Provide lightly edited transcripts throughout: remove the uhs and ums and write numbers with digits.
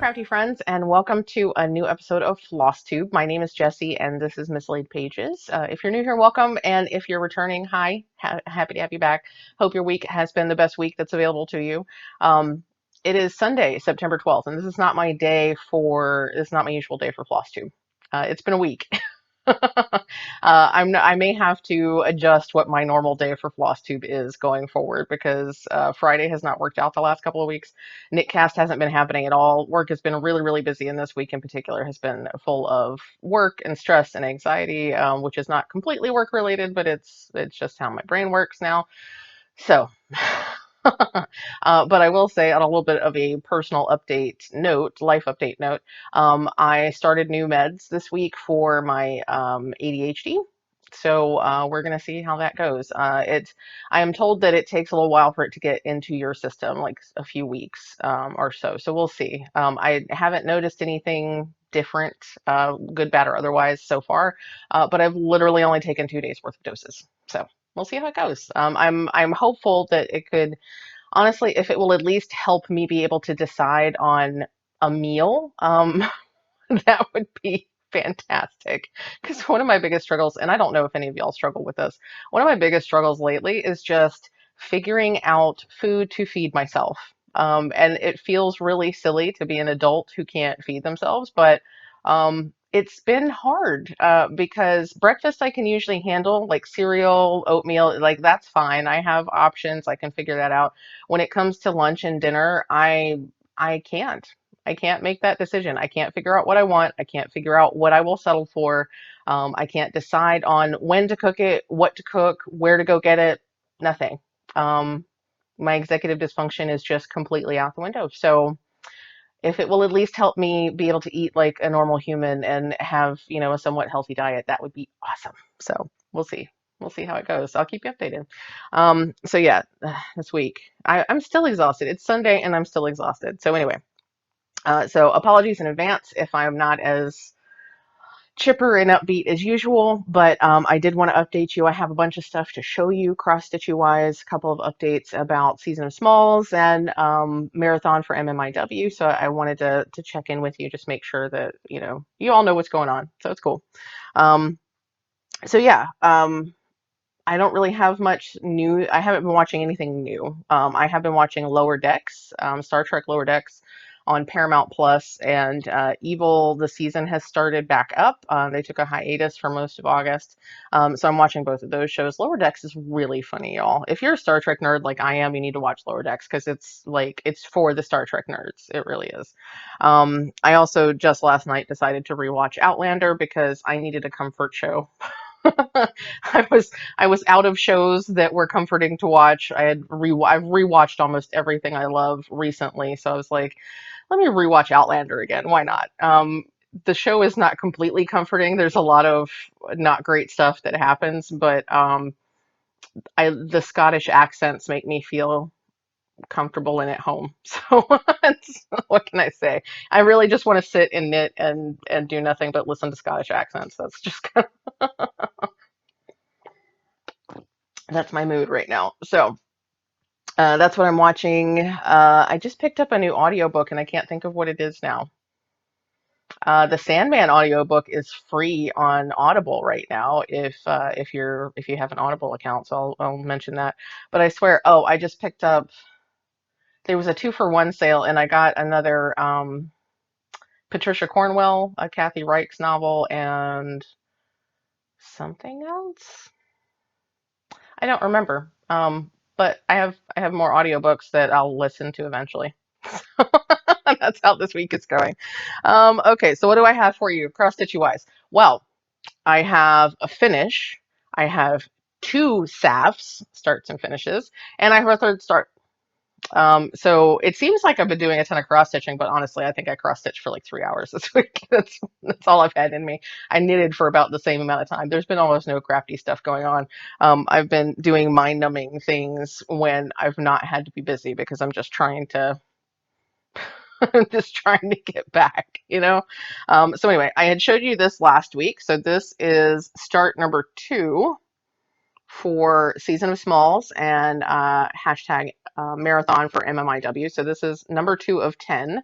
crafty friends, and welcome to a new episode of Flosstube. My name is Jessie, and this is Mislaid Pages. If you're new here, welcome, and if you're returning, hi, happy to have you back. Hope your week has been the best week that's available to you. It is Sunday, September 12th, and this is not my this is not my usual day for Flosstube. It's been a week. I may have to adjust what my normal day for FlossTube is going forward because Friday has not worked out the last couple of weeks. Knitcast hasn't been happening at all. Work has been really, really busy, and this week in particular has been full of work and stress and anxiety, which is not completely work related, but it's just how my brain works now. So, but I will say on a little bit of a personal update note, life update note, I started new meds this week for my ADHD. So we're going to see how that goes. I am told that it takes a little while for it to get into your system, like a few weeks or so. So we'll see. I haven't noticed anything different, good, bad, or otherwise so far, but I've literally only taken 2 days worth of doses. So we'll see how it goes. I'm hopeful that it could, honestly, if it will at least help me be able to decide on a meal, that would be fantastic. Because one of my biggest struggles, and I don't know if any of y'all struggle with this, one of my biggest struggles lately is just figuring out food to feed myself. And it feels really silly to be an adult who can't feed themselves, but it's been hard because breakfast I can usually handle, like cereal, oatmeal, like that's fine. I have options. I can figure that out. When it comes to lunch and dinner, I can't. I can't make that decision. I can't figure out what I want. I can't figure out what I will settle for. I can't decide on when to cook it, what to cook, where to go get it. Nothing. My executive dysfunction is just completely out the window. So if it will at least help me be able to eat like a normal human and have, a somewhat healthy diet, that would be awesome. So we'll see. We'll see how it goes. I'll keep you updated. So yeah, this week I'm still exhausted. It's Sunday and I'm still exhausted. So anyway, so apologies in advance if I'm not as chipper and upbeat as usual, but I did want to update you. I have a bunch of stuff to show you cross-stitchy wise, a couple of updates about Season of Smalls and Marathon for MMIW. So I wanted to check in with you, just make sure that, you all know what's going on. So it's cool. Um, so yeah, I don't really have much new. I haven't been watching anything new. I have been watching Lower Decks, Star Trek Lower Decks on Paramount Plus, and Evil, the season has started back up. They took a hiatus for most of August. So I'm watching both of those shows. Lower Decks is really funny, y'all. If you're a Star Trek nerd like I am, you need to watch Lower Decks because it's for the Star Trek nerds. It really is. I also just last night decided to rewatch Outlander because I needed a comfort show. I was out of shows that were comforting to watch. I've rewatched almost everything I love recently, so I was like, let me rewatch Outlander again. Why not? The show is not completely comforting. There's a lot of not great stuff that happens, but the Scottish accents make me feel comfortable and at home. So what can I say? I really just want to sit and knit and do nothing but listen to Scottish accents. That's just that's my mood right now. So that's what I'm watching. I just picked up a new audiobook and I can't think of what it is now. The Sandman audiobook is free on Audible right now if you have an Audible account, so I'll mention that. But I swear, oh, I just picked up, there was a 2-for-1 sale and I got another Patricia Cornwell, a Kathy Reichs novel, and something else. I don't remember. But I have more audiobooks that I'll listen to eventually. That's how this week is going. Okay, so what do I have for you, cross-stitchy wise? Well, I have a finish. I have 2 SAFs, starts and finishes, and I have a third start. So it seems like I've been doing a ton of cross stitching, but honestly, I think I cross stitched for like 3 hours this week. That's all I've had in me. I knitted for about the same amount of time. There's been almost no crafty stuff going on. I've been doing mind-numbing things when I've not had to be busy because I'm just trying to I'm just trying to get back. So anyway, I had showed you this last week. So this is start number 2 for Season of Smalls and hashtag marathon for MMIW. So this is number 2 of 10.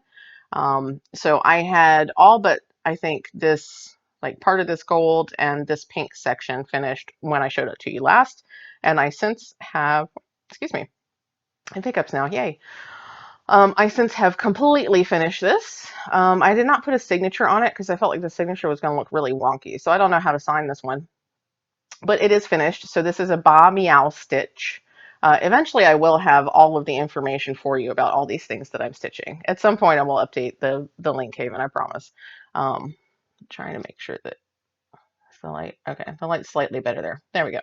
So I had all but, I think, this, like part of this gold and this pink section finished when I showed it to you last. And I since have, excuse me, I have hiccups now, yay. I since have completely finished this. I did not put a signature on it because I felt like the signature was going to look really wonky. So I don't know how to sign this one, but it is finished. So this is a Ba Meow stitch. Eventually I will have all of the information for you about all these things that I'm stitching. At some point I will update the link haven, I promise. Trying to make sure that the light, okay, the light's slightly better there. There we go.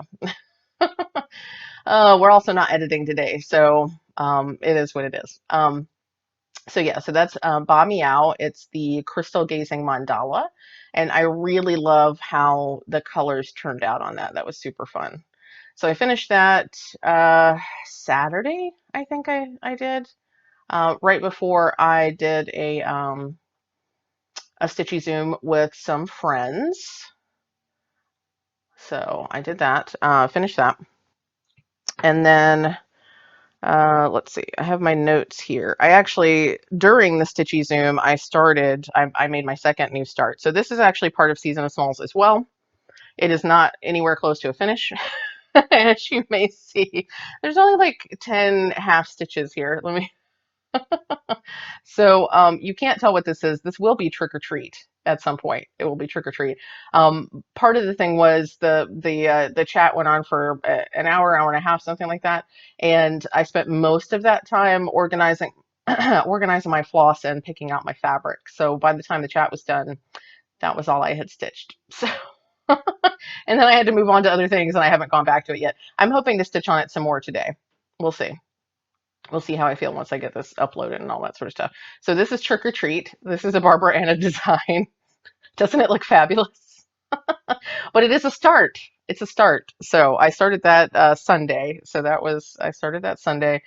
We're also not editing today, so it is what it is. So yeah, so that's Ba Meow. It's the crystal gazing mandala, and I really love how the colors turned out on that. That was super fun. So I finished that Saturday, I think I did, right before I did a stitchy zoom with some friends. So I did that, finished that, and then let's see, I have my notes here. I actually, during the Stitchy Zoom, I made my second new start. So this is actually part of Season of Smalls as well. It is not anywhere close to a finish. As you may see, there's only like 10 half stitches here. Let me So you can't tell what this is. This will be trick or treat at some point. It will be trick or treat. Part of the thing was the chat went on for an hour, hour and a half, something like that, and I spent most of that time organizing organizing my floss and picking out my fabric. So by the time the chat was done, that was all I had stitched. So and then I had to move on to other things, and I haven't gone back to it yet. I'm hoping to stitch on it some more today. We'll see. We'll see how I feel once I get this uploaded and all that sort of stuff. So this is Trick or Treat. This is a Barbara Anna design. Doesn't it look fabulous? But it is a start. It's a start. So I started that Sunday. So I started that Sunday.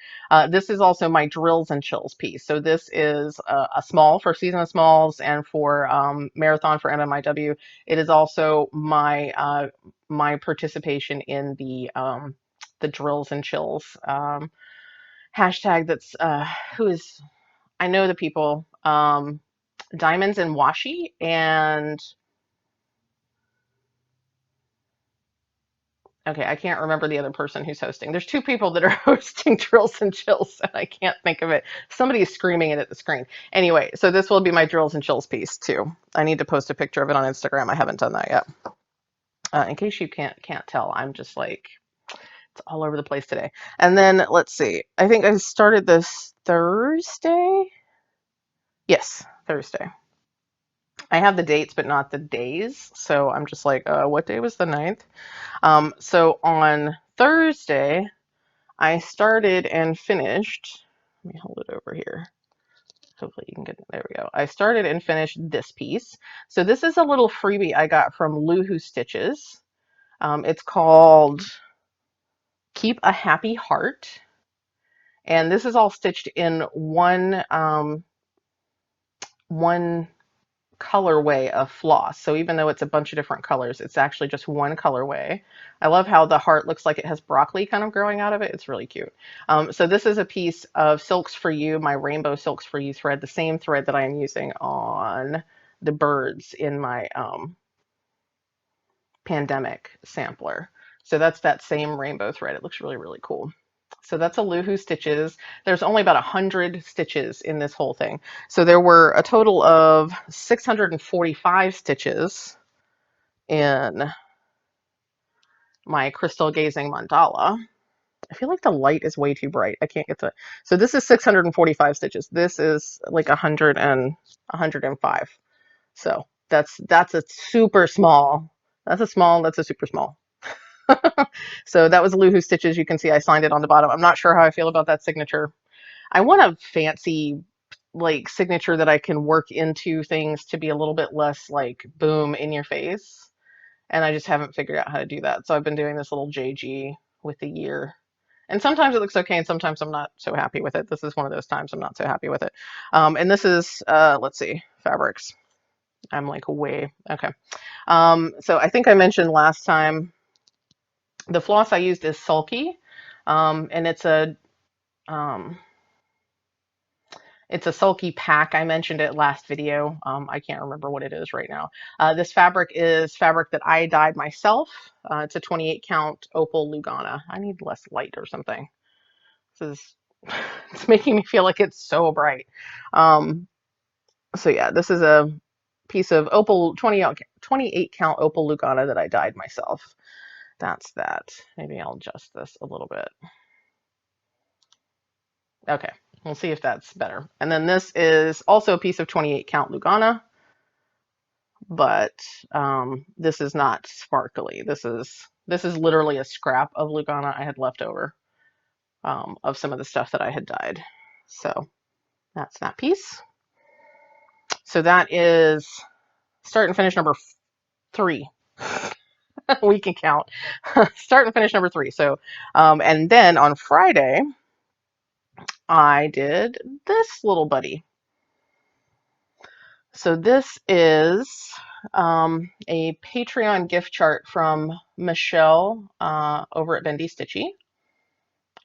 This is also my drills and chills piece. So this is a small for Season of Smalls and for Marathon for MMIW. It is also my participation in the drills and chills hashtag. That's who is, I know the people, Diamonds and Washi, and okay, I can't remember the other person who's hosting. There's two people that are hosting Drills and Chills, and I can't think of it. Somebody is screaming it at the screen. Anyway, so this will be my Drills and Chills piece too. I need to post a picture of it on Instagram. I haven't done that yet. In case you can't tell, I'm just like, it's all over the place today. And then let's see. I think I started this Thursday. Yes, Thursday. I have the dates, but not the days. So I'm just like, what day was the 9th? So on Thursday, I started and finished. Let me hold it over here. Hopefully you can get, there we go. I started and finished this piece. So this is a little freebie I got from Loohoo Stitches. It's called Keep a Happy Heart. And this is all stitched in one colorway of floss. So even though it's a bunch of different colors, it's actually just one colorway. I love how the heart looks like it has broccoli kind of growing out of it. It's really cute. So this is a piece of Silks for You, my rainbow Silks for You thread, the same thread that I am using on the birds in my pandemic sampler. So that's that same rainbow thread. It looks really, really cool. So that's a Loohoo Stitches. There's only about 100 stitches in this whole thing. So there were a total of 645 stitches in my crystal gazing mandala. I feel like the light is way too bright. I can't get to it. So this is 645 stitches. This is like 105. So that's a super small. That's a super small. So that was Loohoo Stitches. You can see I signed it on the bottom. I'm not sure how I feel about that signature. I want a fancy like signature that I can work into things to be a little bit less like boom in your face. And I just haven't figured out how to do that. So I've been doing this little JG with the year. And sometimes it looks okay, and sometimes I'm not so happy with it. This is one of those times I'm not so happy with it. And this is, let's see, fabrics. I'm like way, okay. So I think I mentioned last time, the floss I used is Sulky, and it's a, um, It's a sulky pack. I mentioned it last video. I can't remember what it is right now. This fabric is fabric that I dyed myself. It's a 28 count opal Lugana. I need less light or something. This is it's making me feel like it's so bright. Um, so yeah, this is a piece of opal 28 count opal Lugana that I dyed myself. That's that. Maybe I'll adjust this a little bit. Okay, we'll see if that's better. And then this is also a piece of 28 count Lugana, but this is not sparkly. This is literally a scrap of Lugana I had left over of some of the stuff that I had dyed. So that's that piece. So that is start and finish number 3. We can count. Start and finish number 3. So, and then on Friday, I did this little buddy. So this is a Patreon gift chart from Michelle over at Bendy Stitchy.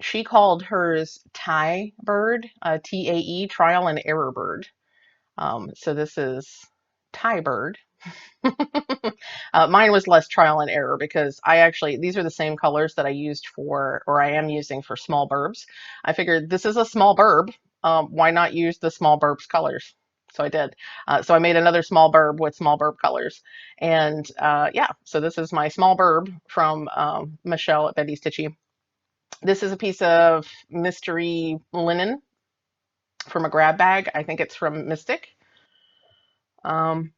She called hers Tie Bird, TAE, Trial and Error Bird. So this is Tie Bird. Mine was less trial and error because these are the same colors that I used for, or I am using for small burbs. I figured this is a small burb. Why not use the small burbs colors? So I did. So I made another small burb with small burb colors. And yeah, so this is my small burb from Michelle at Betty Stitchy. This is a piece of mystery linen from a grab bag. I think it's from Mystic. Um,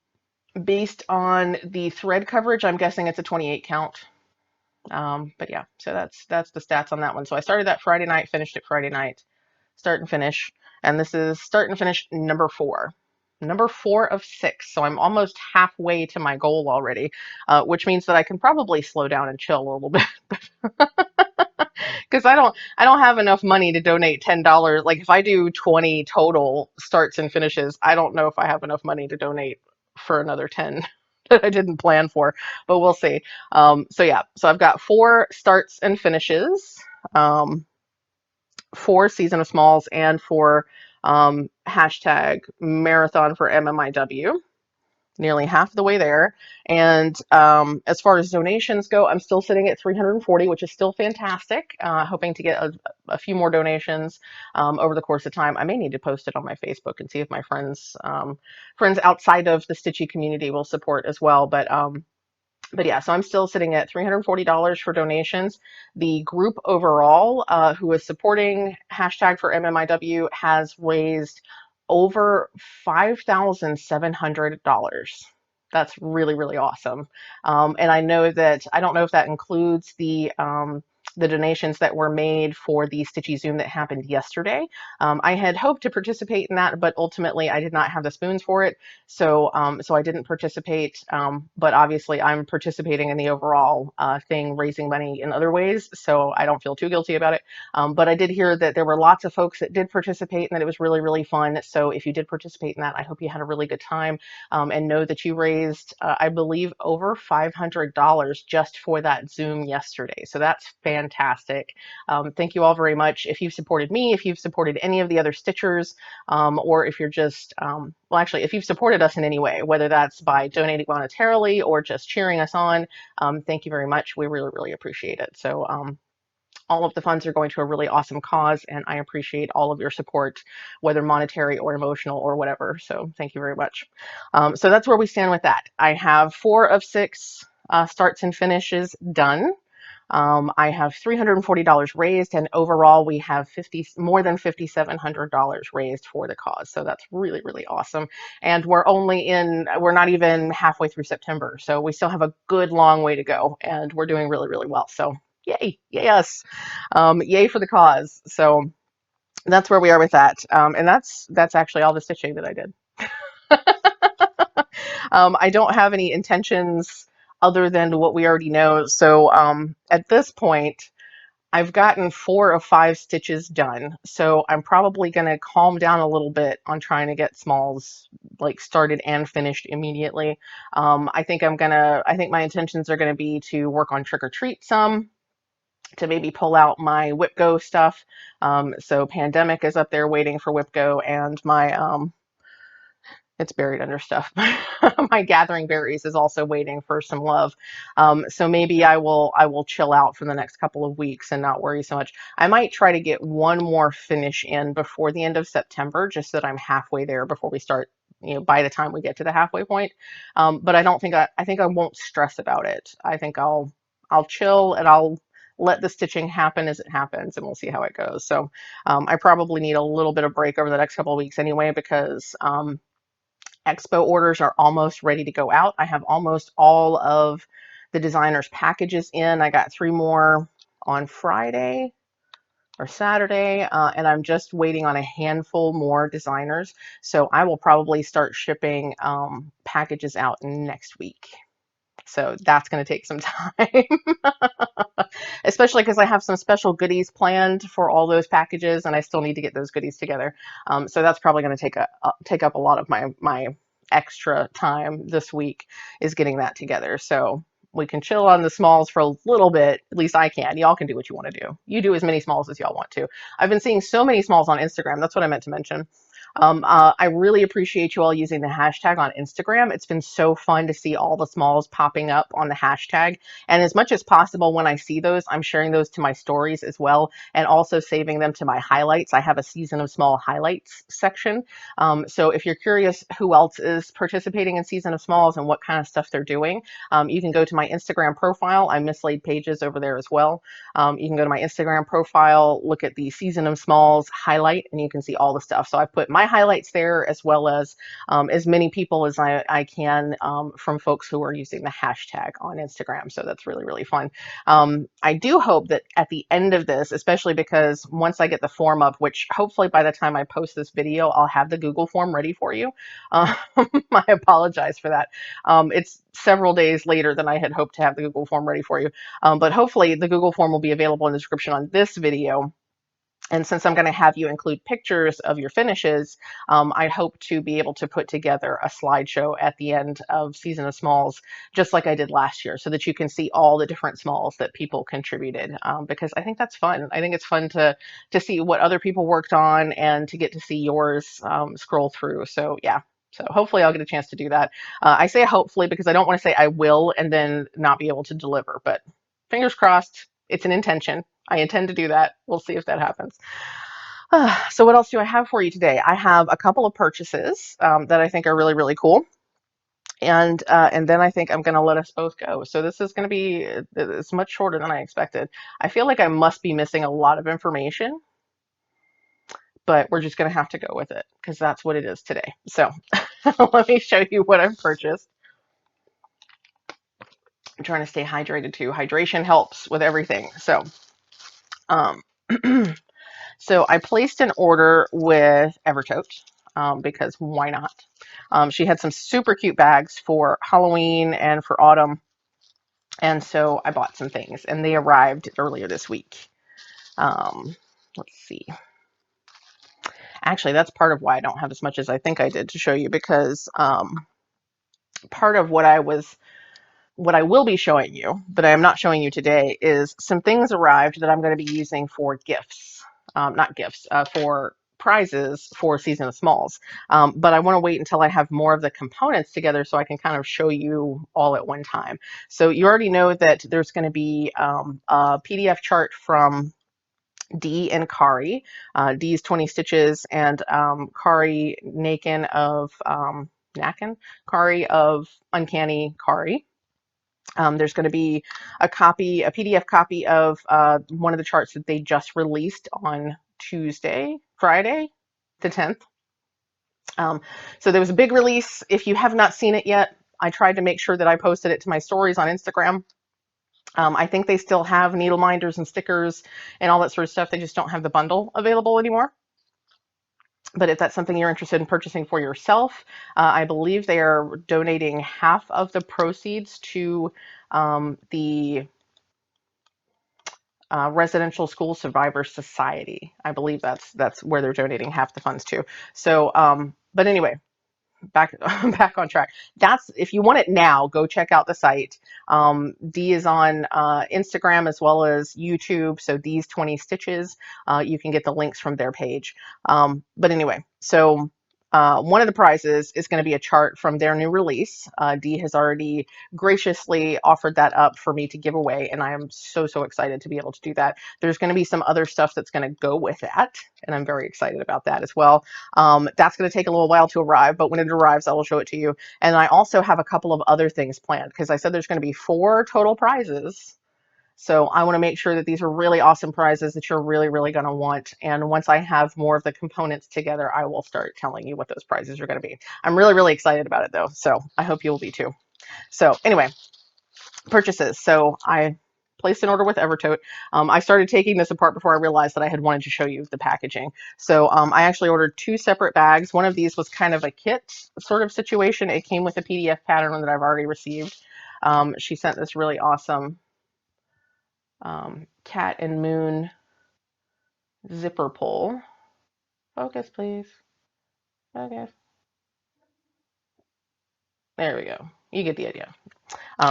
Based on the thread coverage, I'm guessing it's a 28 count. But yeah, so that's the stats on that one. So I started that Friday night, finished it Friday night, start and finish. And this is start and finish number 4. Number 4 of 6. So I'm almost halfway to my goal already, which means that I can probably slow down and chill a little bit. Because I don't have enough money to donate $10. Like if I do 20 total starts and finishes, I don't know if I have enough money to donate for another 10 that I didn't plan for, but we'll see. So yeah, so I've got 4 starts and finishes, 4 season of smalls, and 4 hashtag marathon for MMIW. Nearly half the way there. And as far as donations go, I'm still sitting at 340, which is still fantastic. Hoping to get a few more donations over the course of time. I may need to post it on my Facebook and see if my friends outside of the Stitchy community will support as well. But yeah, so I'm still sitting at $340 for donations. The group overall, who is supporting hashtag for MMIW, has raised over $5,700. That's really, really awesome. And I don't know if that includes the donations that were made for the Stitchy Zoom that happened yesterday. I had hoped to participate in that, but ultimately I did not have the spoons for it. So I didn't participate, but obviously I'm participating in the overall thing, raising money in other ways, so I don't feel too guilty about it. But I did hear that there were lots of folks that did participate and that it was really, really fun. So if you did participate in that, I hope you had a really good time, and know that you raised, I believe, over $500 just for that Zoom yesterday. So that's fantastic. Thank you all very much. If you've supported me, if you've supported any of the other Stitchers, or if you're just, well, actually, if you've supported us in any way, whether that's by donating monetarily or just cheering us on, thank you very much. We really, really appreciate it. So all of the funds are going to a really awesome cause, and I appreciate all of your support, whether monetary or emotional or whatever. So thank you very much. So that's where we stand with that. I have 4 of 6 starts and finishes done. I have $340 raised, and overall we have more than $5,700 raised for the cause. So that's really, really awesome. And we're not even halfway through September. So we still have a good long way to go, and we're doing really, really well. So yay, yes, yay for the cause. So that's where we are with that. And that's actually all the stitching that I did. I don't have any intentions other than what we already know. So at this point, I've gotten 4 of 5 stitches done. So I'm probably going to calm down a little bit on trying to get smalls like started and finished immediately. I think my intentions are going to be to work on Trick or Treat some. to maybe pull out my WhipGo stuff. So Pandemic is up there waiting for WhipGo, and my it's buried under stuff. My Gathering Berries is also waiting for some love. So maybe I will chill out for the next couple of weeks and not worry so much. I might try to get one more finish in before the end of September, just so that I'm halfway there before we start. By the time we get to the halfway point. But I don't think I think I won't stress about it. I think I'll chill and I'll let the stitching happen as it happens, and we'll see how it goes. So I probably need a little bit of break over the next couple of weeks anyway, because Expo orders are almost ready to go out. I have almost all of the designers' packages in. I got 3 more on Friday or Saturday, and I'm just waiting on a handful more designers. So I will probably start shipping packages out next week. So that's going to take some time, especially because I have some special goodies planned for all those packages, and I still need to get those goodies together. So that's probably going to take up a lot of my extra time this week, is getting that together. So we can chill on the smalls for a little bit. At least I can. Y'all can do what you want to do. You do as many smalls as y'all want to. I've been seeing so many smalls on Instagram. That's what I meant to mention. I really appreciate you all using the hashtag on Instagram. It's been so fun to see all the smalls popping up on the hashtag. And as much as possible, when I see those, I'm sharing those to my stories as well, and also saving them to my highlights. I have a Season of Small highlights section. So if you're curious who else is participating in Season of Smalls and what kind of stuff they're doing, you can go to my Instagram profile. I mislaid pages over there as well. You can go to my Instagram profile, look at the Season of Smalls highlight, and you can see all the stuff. So I put my highlights there, as well as many people as I can, from folks who are using the hashtag on Instagram. So that's really, really fun. I do hope that at the end of this, especially because once I get the form up, which hopefully by the time I post this video, I'll have the Google form ready for you. I apologize for that. It's several days later than I had hoped to have the Google form ready for you. But hopefully the Google form will be available in the description on this video. And since I'm going to have you include pictures of your finishes, I hope to be able to put together a slideshow at the end of Season of Smalls, just like I did last year, so that you can see all the different smalls that people contributed, because I think that's fun. I think it's fun to see what other people worked on and to get to see yours scroll through. So yeah. So hopefully I'll get a chance to do that. I say hopefully because I don't want to say I will and then not be able to deliver, but fingers crossed. It's an intention. I intend to do that. We'll see if that happens. So what else do I have for you today? I have a couple of purchases that I think are really, really cool. And then I think I'm going to let us both go. So this is going to be, it's much shorter than I expected. I feel like I must be missing a lot of information, but we're just going to have to go with it because that's what it is today. So let me show you what I've purchased. I'm trying to stay hydrated too. Hydration helps with everything. So um, So I placed an order with Evertote, because why not? She had some super cute bags for Halloween and for autumn. And so I bought some things and they arrived earlier this week. Let's see. Actually, that's part of why I don't have as much as I think I did to show you, because part of what I will be showing you, but I am not showing you today, is some things arrived that I'm going to be using for gifts. Not gifts, for prizes for Season of Smalls. But I want to wait until I have more of the components together so I can kind of show you all at one time. So you already know that there's going to be a PDF chart from Dee and Kari. Dee's 20 Stitches and Kari Nakin of Kari of Uncanny Kari. There's going to be a PDF copy of one of the charts that they just released on Friday, the 10th. So there was a big release. If you have not seen it yet, I tried to make sure that I posted it to my stories on Instagram. I think they still have needle minders and stickers and all that sort of stuff. They just don't have the bundle available anymore. But if that's something you're interested in purchasing for yourself, I believe they are donating half of the proceeds to the Residential School Survivor Society. I believe that's where they're donating half the funds to. So, but anyway, back back on track. That's if you want it now, go check out the site. Dee is on Instagram as well as YouTube, so Dee's 20 Stitches. You can get the links from their page. But anyway, so one of the prizes is going to be a chart from their new release. Dee has already graciously offered that up for me to give away, and I am so excited to be able to do that. There's going to be some other stuff that's going to go with that, and I'm very excited about that as well. That's going to take a little while to arrive, but when it arrives, I will show it to you. And I also have a couple of other things planned because I said there's going to be 4 total prizes. So I want to make sure that these are really awesome prizes that you're really going to want. And once I have more of the components together, I will start telling you what those prizes are going to be. I'm really excited about it though. So I hope you will be too. So anyway, purchases. So I placed an order with Evertote. I started taking this apart before I realized that I had wanted to show you the packaging. So I actually ordered 2 separate bags. One of these was kind of a kit sort of situation. It came with a PDF pattern that I've already received. She sent this really awesome cat and moon zipper pull. Focus, please. Focus. There we go. You get the idea.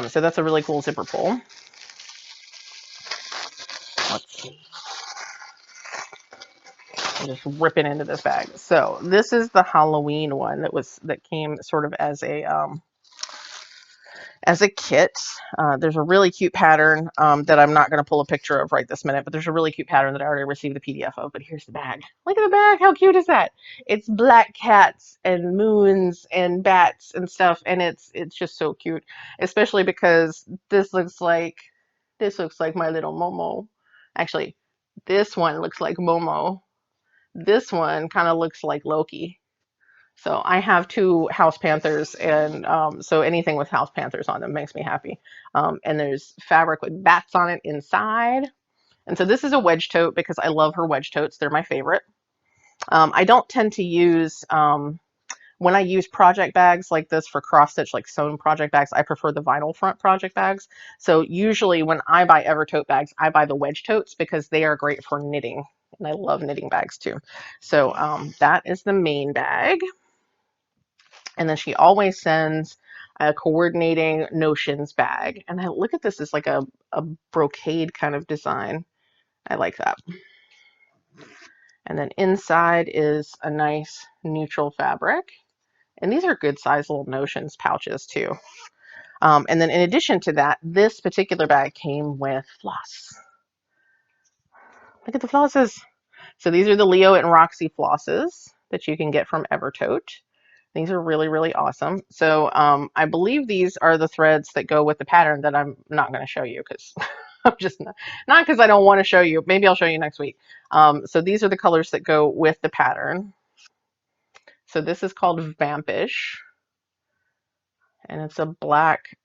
So that's a really cool zipper pull. Let's see. I'm just ripping into this bag. So this is the Halloween one that came sort of as a kit. There's a really cute pattern that I'm not going to pull a picture of right this minute, but there's a really cute pattern that I already received the PDF of. But here's the bag. Look at the bag. How cute is that? It's black cats and moons and bats and stuff, and it's just so cute, especially because this looks like my little Momo. Actually, this one looks like Momo. This one kind of looks like Loki. So I have 2 house panthers, and so anything with house panthers on them makes me happy. And there's fabric with bats on it inside. And so this is a wedge tote because I love her wedge totes. They're my favorite. I don't tend to use, when I use project bags like this for cross stitch, like sewn project bags, I prefer the vinyl front project bags. So usually when I buy Evertote bags, I buy the wedge totes because they are great for knitting. And I love knitting bags too. So that is the main bag. And then she always sends a coordinating notions bag. And I look at this as like a brocade kind of design. I like that. And then inside is a nice neutral fabric. And these are good size little notions pouches too. And then in addition to that, this particular bag came with floss. Look at the flosses. So these are the Leo and Roxy flosses that you can get from Evertote. These are really awesome. So I believe these are the threads that go with the pattern that I'm not going to show you because I'm just not because I don't want to show you. Maybe I'll show you next week. So these are the colors that go with the pattern. So this is called Vampish, and it's a black,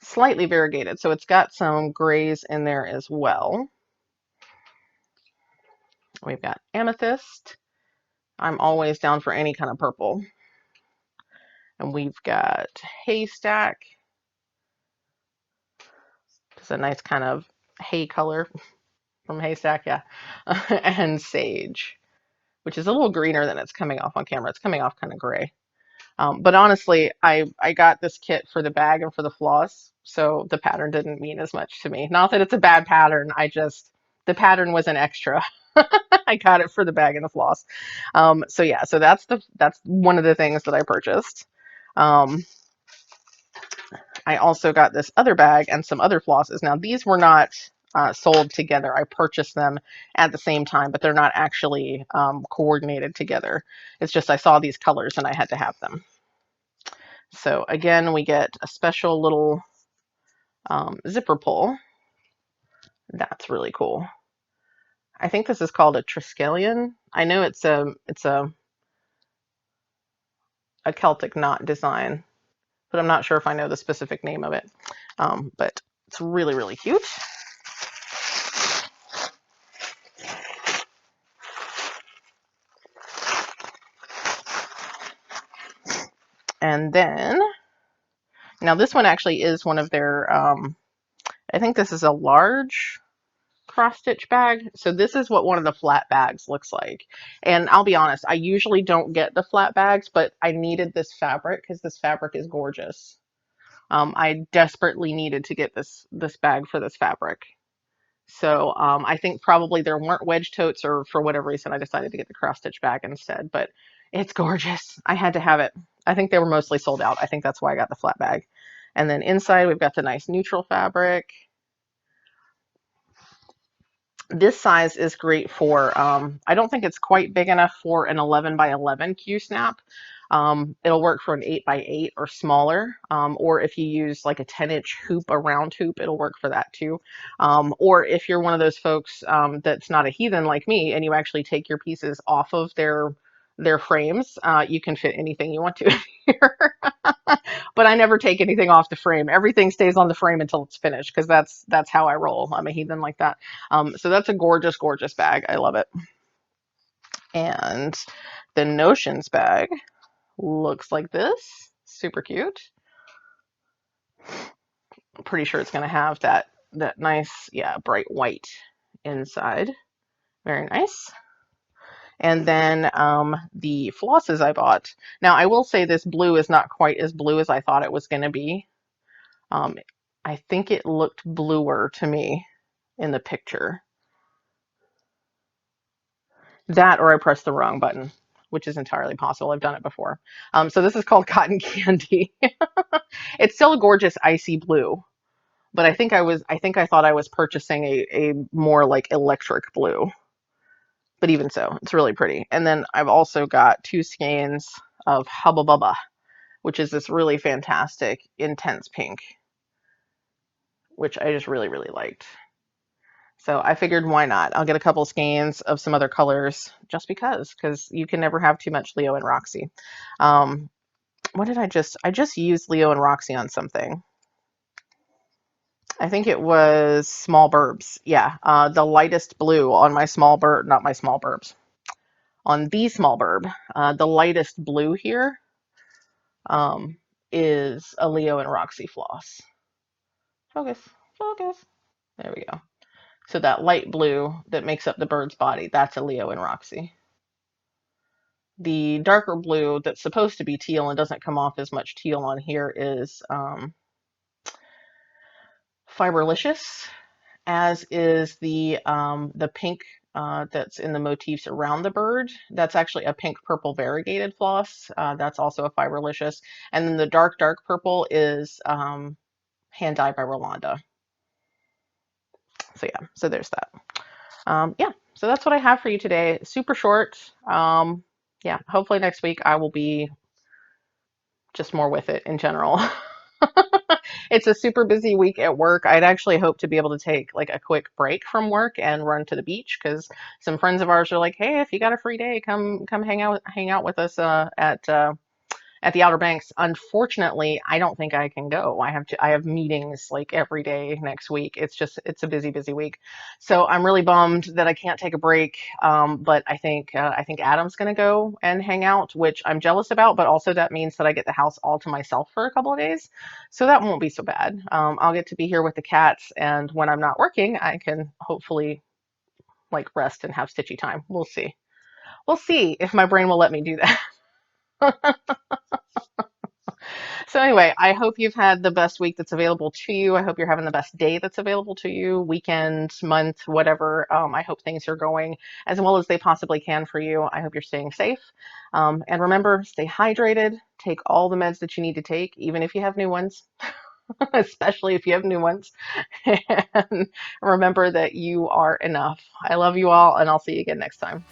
slightly variegated. So it's got some grays in there as well. We've got Amethyst. I'm always down for any kind of purple. And we've got Haystack. It's a nice kind of hay color from Haystack, yeah. And Sage, which is a little greener than it's coming off on camera. It's coming off kind of gray. But honestly, I got this kit for the bag and for the floss, so the pattern didn't mean as much to me. Not that it's a bad pattern, the pattern was an extra. I got it for the bag and the floss. So yeah, so that's one of the things that I purchased. I also got this other bag and some other flosses. Now these were not sold together. I purchased them at the same time, but they're not actually coordinated together. It's just I saw these colors and I had to have them. So again, we get a special little zipper pull. That's really cool. I think this is called a Triskelion. I know it's a Celtic knot design, but I'm not sure if I know the specific name of it. But it's really cute. And then, now this one actually is one of their, I think this is a large cross stitch bag. So this is what one of the flat bags looks like. And I'll be honest, I usually don't get the flat bags, but I needed this fabric because this fabric is gorgeous. I desperately needed to get this bag for this fabric. So I think probably there weren't wedge totes, or for whatever reason I decided to get the cross stitch bag instead, but it's gorgeous. I had to have it. I think they were mostly sold out. I think that's why I got the flat bag. And then inside we've got the nice neutral fabric. This size is great for, I don't think it's quite big enough for an 11 by 11 Q snap. It'll work for an 8 by 8 or smaller, or if you use like a 10-inch hoop, a round hoop, it'll work for that too. Or if you're one of those folks that's not a heathen like me and you actually take your pieces off of their frames, you can fit anything you want to here. But I never take anything off the frame. Everything stays on the frame until it's finished because that's how I roll. I'm a heathen like that. So that's a gorgeous, gorgeous bag. I love it. And the Notions bag looks like this. Super cute. I'm pretty sure it's going to have that nice, yeah, bright white inside. Very nice. And then the flosses I bought. Now, I will say this blue is not quite as blue as I thought it was going to be. I think it looked bluer to me in the picture. That, or I pressed the wrong button, which is entirely possible. I've done it before. So this is called Cotton Candy. It's still a gorgeous icy blue, but I think I thought I was purchasing a more like electric blue. But even so, it's really pretty. And then I've also got 2 skeins of Hubba Bubba, which is this really fantastic intense pink, which I just really, really liked. So I figured, why not? I'll get a couple skeins of some other colors just because you can never have too much Leo and Roxy. What did I just used Leo and Roxy on something. I think it was Small Burbs. Yeah, the lightest blue on my Small Burb, not my Small Burbs. On the Small Burb, the lightest blue here is a Leo and Roxy floss. Focus, focus. There we go. So that light blue that makes up the bird's body, that's a Leo and Roxy. The darker blue that's supposed to be teal and doesn't come off as much teal on here is Fiberlicious, as is the pink that's in the motifs around the bird. That's actually a pink purple variegated floss. That's also a Fiberlicious. And then the dark, dark purple is Hand Dyed by Rolanda. So yeah, so there's that. Yeah, so that's what I have for you today. Super short. Yeah, hopefully next week I will be just more with it in general. It's a super busy week at work. I'd actually hoped to be able to take like a quick break from work and run to the beach because some friends of ours are like, hey, if you got a free day, come hang out with us at the Outer Banks. Unfortunately, I don't think I can go. I have meetings like every day next week. It's a busy, busy week. So I'm really bummed that I can't take a break. But I think Adam's gonna go and hang out, which I'm jealous about, but also that means that I get the house all to myself for a couple of days. So that won't be so bad. I'll get to be here with the cats, and when I'm not working, I can hopefully like rest and have stitchy time. We'll see. We'll see if my brain will let me do that. So anyway, I hope you've had the best week that's available to you. I hope you're having the best day that's available to you, weekend, month, whatever. I hope things are going as well as they possibly can for you. I hope you're staying safe. And remember, stay hydrated, take all the meds that you need to take, even if you have new ones, especially if you have new ones. And remember that you are enough. I love you all, and I'll see you again next time.